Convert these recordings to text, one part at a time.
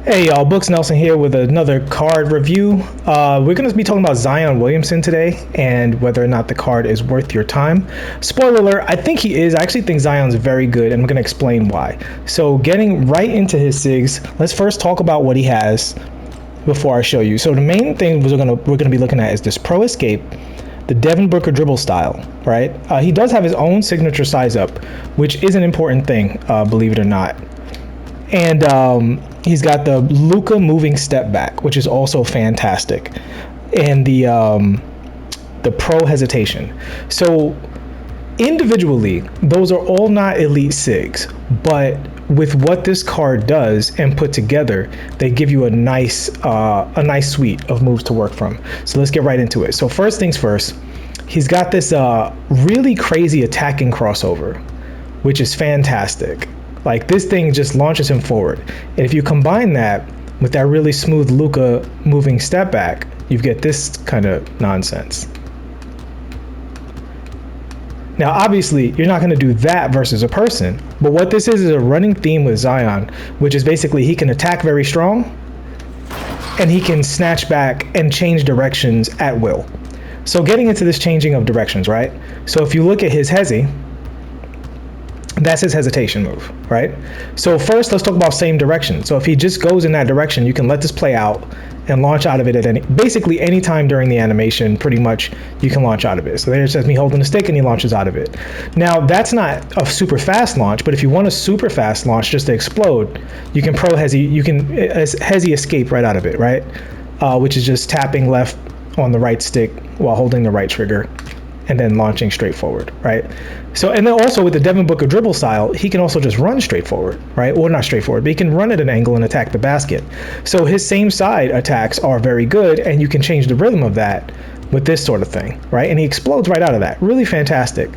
Hey y'all, Books Nelson here with another card review. We're going to be talking about Zion Williamson today and whether or not the card is worth your time. Spoiler alert, I think he is. I actually think Zion's very good, and I'm going to explain why. So getting right into his SIGs, let's first talk about what he has before I show you. So the main thing we're going to be looking at is this Pro Escape, the Devin Booker dribble style, right? He does have his own signature size up, which is an important thing, believe it or not. And he's got the Luka moving step back, which is also fantastic, and the pro hesitation. So individually, those are all not elite SIGs, but with what this card does and put together, they give you a nice suite of moves to work from. So let's get right into it. So first things first, he's got this really crazy attacking crossover, which is fantastic. Like, this thing just launches him forward. And if you combine that with that really smooth Luka moving step back, you get this kind of nonsense. Now, obviously, you're not going to do that versus a person, but what this is a running theme with Zion, which is basically he can attack very strong, and he can snatch back and change directions at will. So getting into this changing of directions, right? So if you look at his hezi, that's his hesitation move, right? So first, let's talk about same direction. So if he just goes in that direction, you can let this play out and launch out of it at basically any time during the animation. Pretty much, you can launch out of it. So there's just me holding the stick and he launches out of it. Now, that's not a super fast launch, but if you want a super fast launch just to explode, you can hezi escape right out of it, right? Which is just tapping left on the right stick while holding the right trigger, and then launching straight forward, right? So, and then also with the Devin Booker dribble style, he can also just run straight forward, right? Or not straight forward, but he can run at an angle and attack the basket. So his same side attacks are very good, and you can change the rhythm of that with this sort of thing, right? And he explodes right out of that. Really fantastic.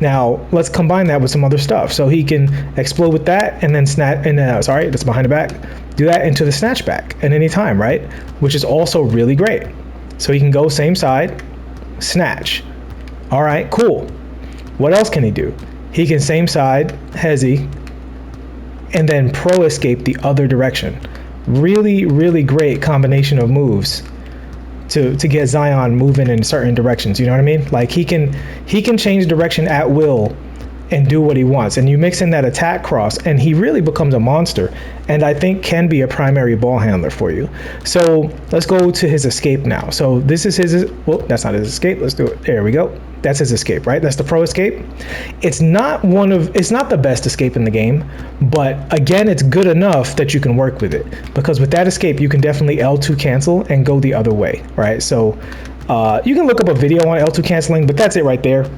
Now, let's combine that with some other stuff. So he can explode with that and then that's behind the back. Do that into the snatch back at any time, right? Which is also really great. So he can go same side, snatch. All right, cool. What else can he do? He can same side, hezi, and then pro escape the other direction. Really, really great combination of moves to get Zion moving in certain directions. You know what I mean? Like, he can change direction at will and do what he wants. And you mix in that attack cross, and he really becomes a monster, and I think can be a primary ball handler for you. So let's go to his escape now. So this is his, well, that's not his escape. Let's do it. There we go. That's his escape, right? That's the pro escape. It's not the best escape in the game, but again, it's good enough that you can work with it, because with that escape, you can definitely L2 cancel and go the other way, right? So you can look up a video on L2 canceling, but that's it right there.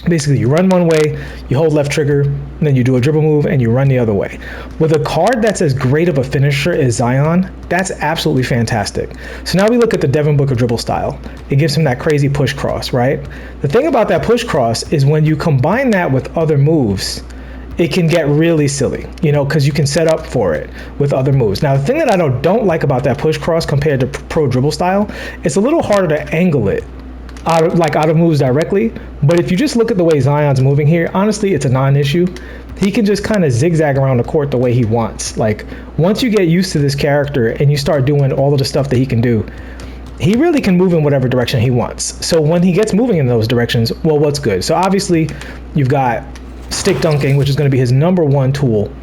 Basically, you run one way, you hold left trigger, and then you do a dribble move and you run the other way. With a card that's as great of a finisher as Zion, that's absolutely fantastic. So now we look at the Devin Booker dribble style. It gives him that crazy push cross, right? The thing about that push cross is when you combine that with other moves, it can get really silly, you know, because you can set up for it with other moves. Now, the thing that I don't like about that push cross compared to pro dribble style, it's a little harder to angle it out of moves directly. But if you just look at the way Zion's moving here, honestly, it's a non-issue. He can just kind of zigzag around the court the way he wants. Like, once you get used to this character and you start doing all of the stuff that he can do, he really can move in whatever direction he wants. So when he gets moving in those directions, well, what's good? So obviously, you've got stick dunking, which is going to be his #1 tool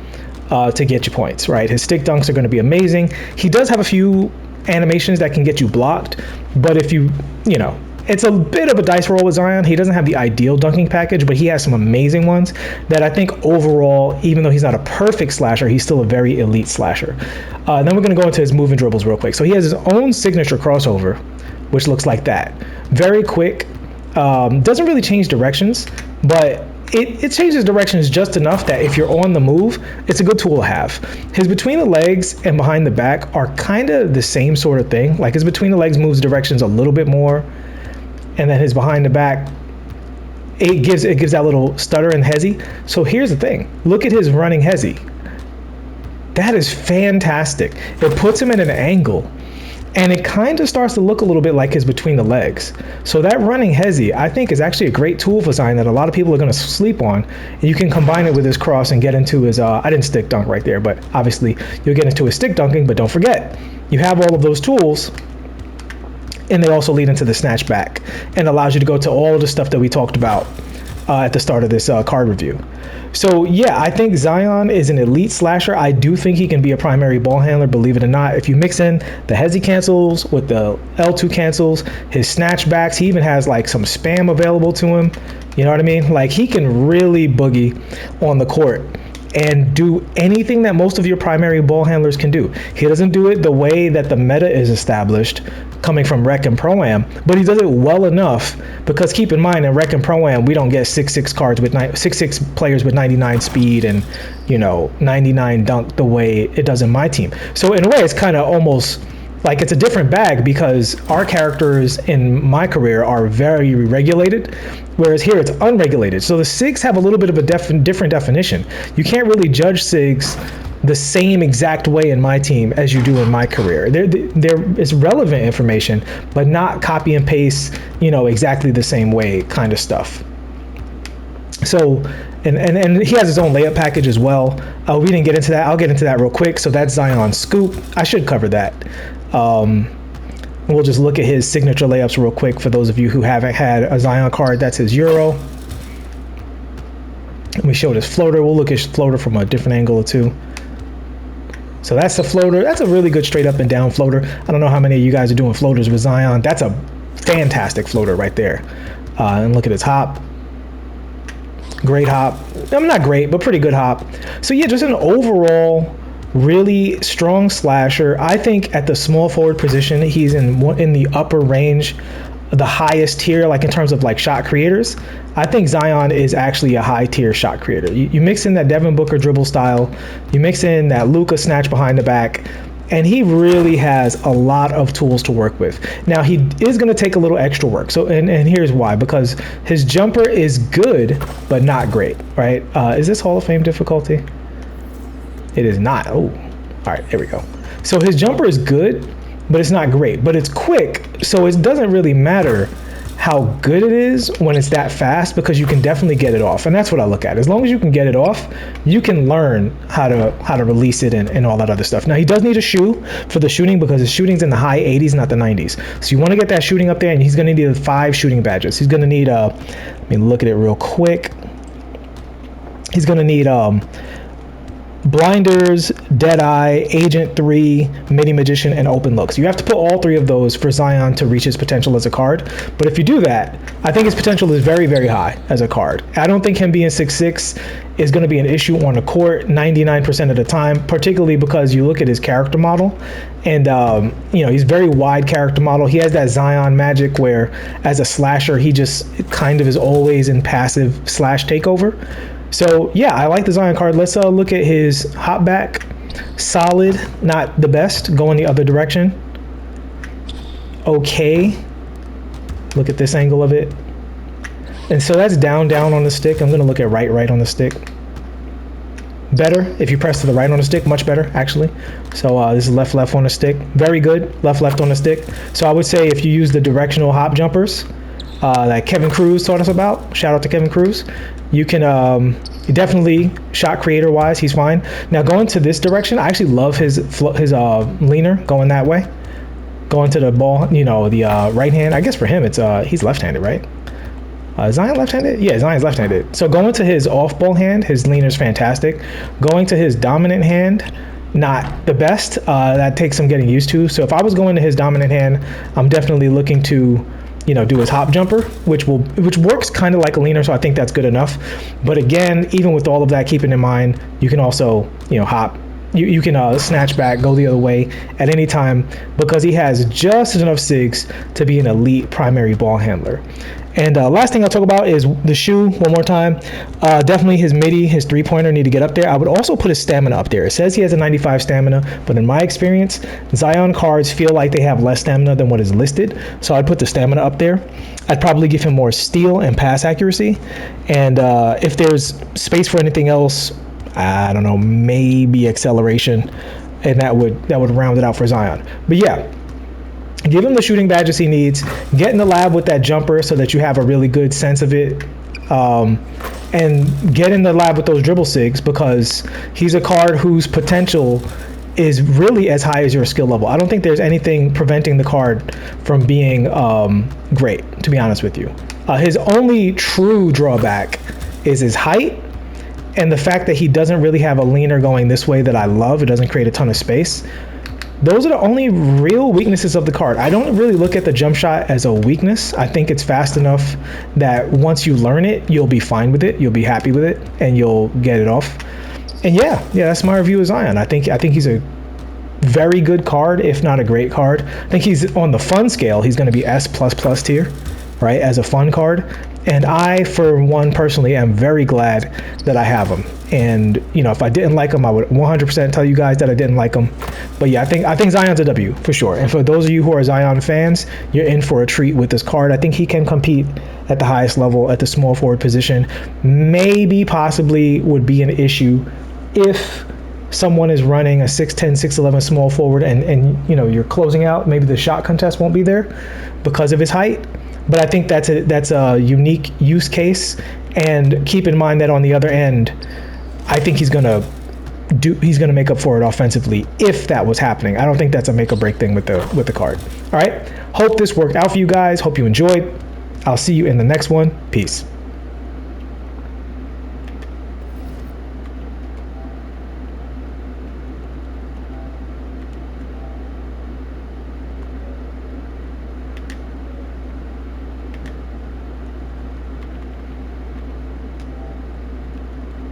to get you points, right? His stick dunks are going to be amazing. He does have a few animations that can get you blocked, but if you know, it's a bit of a dice roll with Zion. He doesn't have the ideal dunking package, but he has some amazing ones that I think overall, even though he's not a perfect slasher, he's still a very elite slasher. Then we're going to go into his move and dribbles real quick. So he has his own signature crossover, which looks like that. Very quick. Doesn't really change directions, but it changes directions just enough that if you're on the move, it's a good tool to have. His between the legs and behind the back are kind of the same sort of thing. Like, his between the legs moves directions a little bit more, and then his behind the back, it gives that little stutter and hezi. So here's the thing. Look at his running hezi. That is fantastic. It puts him at an angle And it kind of starts to look a little bit like his between the legs. So that running hezi, I think, is actually a great tool for Zion that a lot of people are going to sleep on. And you can combine it with his cross and get into his, I didn't stick dunk right there, but obviously you'll get into his stick dunking. But don't forget, you have all of those tools, and they also lead into the snatch back and allows you to go to all of the stuff that we talked about at the start of this card review. So yeah, I think Zion is an elite slasher. I do think he can be a primary ball handler, believe it or not. If you mix in the hezi cancels with the L2 cancels, his snatch backs, he even has like some spam available to him. You know what I mean? Like, he can really boogie on the court and do anything that most of your primary ball handlers can do. He doesn't do it the way that the meta is established coming from Rec and Pro-Am, but he does it well enough, because keep in mind, in Rec and Pro-Am, we don't get 6'6 cards with 6'6 players with 99 speed and, you know, 99 dunk the way it does in my team. So in a way, it's kind of almost like it's a different bag, because our characters in my career are very regulated, whereas here it's unregulated. So the SIGs have a little bit of a different definition. You can't really judge SIGs the same exact way in my team as you do in my career. There is relevant information, but not copy and paste, you know, exactly the same way kind of stuff. So, and he has his own layup package as well. We didn't get into that. I'll get into that real quick. So that's Zion Scoop. I should cover that. We'll just look at his signature layups real quick for those of you who haven't had a Zion card. That's his Euro. We showed his floater. We'll look at his floater from a different angle or two. So that's the floater. That's a really good straight up and down floater. I don't know how many of you guys are doing floaters with Zion. That's a fantastic floater right there. And look at his hop. Great hop. I'm not great, but pretty good hop. So yeah, just an overall really strong slasher. I think at the small forward position, he's in the upper range, the highest tier, like in terms of like shot creators. I think Zion is actually a high tier shot creator. You mix in that Devin Booker dribble style, you mix in that Luka snatch behind the back, and he really has a lot of tools to work with. Now, he is going to take a little extra work. So, and here's why: because his jumper is good, but not great, right? Is this Hall of Fame difficulty? It is not. Oh, all right, there we go. So his jumper is good, but it's not great, but it's quick. So it doesn't really matter how good it is when it's that fast, because you can definitely get it off. And that's what I look at. As long as you can get it off, you can learn how to release it and all that other stuff. Now, he does need a shoe for the shooting, because his shooting's in the high 80s, not the 90s. So you want to get that shooting up there, and he's going to need 5 shooting badges. He's going to need, let me look at it real quick. He's going to need Blinders, Deadeye, Agent 3, Mini Magician, and Open Looks. You have to put all 3 of those for Zion to reach his potential as a card. But if you do that, I think his potential is very, very high as a card. I don't think him being 6'6" is going to be an issue on the court 99% of the time, particularly because you look at his character model, and you know, he's very wide character model. He has that Zion magic where, as a slasher, he just kind of is always in passive slash takeover. So yeah, I like the Zion card. Let's look at his hop back. Solid, not the best. Going the other direction. Okay. Look at this angle of it. And so that's down on the stick. I'm going to look at right on the stick. Better if you press to the right on the stick. Much better, actually. So this is left on the stick. Very good. Left on the stick. So I would say if you use the directional hop jumpers that Kevin Cruz taught us about. Shout out to Kevin Cruz. You can definitely shot creator wise, he's fine. Now going to this direction, I actually love his leaner going that way, going to the ball. You know, the right hand. I guess for him it's he's left-handed, right? Zion left-handed? Yeah, Zion's left-handed. So going to his off-ball hand, his leaner's fantastic. Going to his dominant hand, not the best. That takes some getting used to. So if I was going to his dominant hand, I'm definitely looking to, you know, do his hop jumper, which works kind of like a leaner, so I think that's good enough. But again, even with all of that, keeping in mind, you can also, you know, hop. You can snatch back, go the other way at any time, because he has just enough SIGs to be an elite primary ball handler. And last thing I'll talk about is the shoe one more time. Definitely his midi, his three-pointer need to get up there. I would also put his stamina up there. It says he has a 95 stamina, but in my experience, Zion cards feel like they have less stamina than what is listed. So I'd put the stamina up there. I'd probably give him more steal and pass accuracy. And if there's space for anything else, I don't know, maybe acceleration, and that would round it out for Zion. But yeah, Give him the shooting badges he needs. Get in the lab with that jumper so that you have a really good sense of it. And get in the lab with those dribble sigs, because he's a card whose potential is really as high as your skill level. I don't think there's anything preventing the card from being great, to be honest with you. His only true drawback is his height, and the fact that he doesn't really have a leaner going this way that I love. It doesn't create a ton of space. Those are the only real weaknesses of the card. I don't really look at the jump shot as a weakness. I think it's fast enough that once you learn it, you'll be fine with it, you'll be happy with it, and you'll get it off. And yeah, that's my review of Zion. I think he's a very good card, if not a great card. I think he's on the fun scale. He's going to be S++ tier, right, as a fun card. And I, for one, personally am very glad that I have him. And if I didn't like him, I would 100% tell you guys that I didn't like him. But yeah, I think Zion's a W for sure. And for those of you who are Zion fans, you're in for a treat with this card. I think he can compete at the highest level at the small forward position. Maybe possibly would be an issue if someone is running a 6'10", 6'11" small forward and you're closing out. Maybe the shot contest won't be there because of his height. But I think that's a unique use case. And keep in mind that on the other end, I think he's gonna make up for it offensively if that was happening. I don't think that's a make or break thing with the card. All right. Hope this worked out for you guys. Hope you enjoyed. I'll see you in the next one. Peace.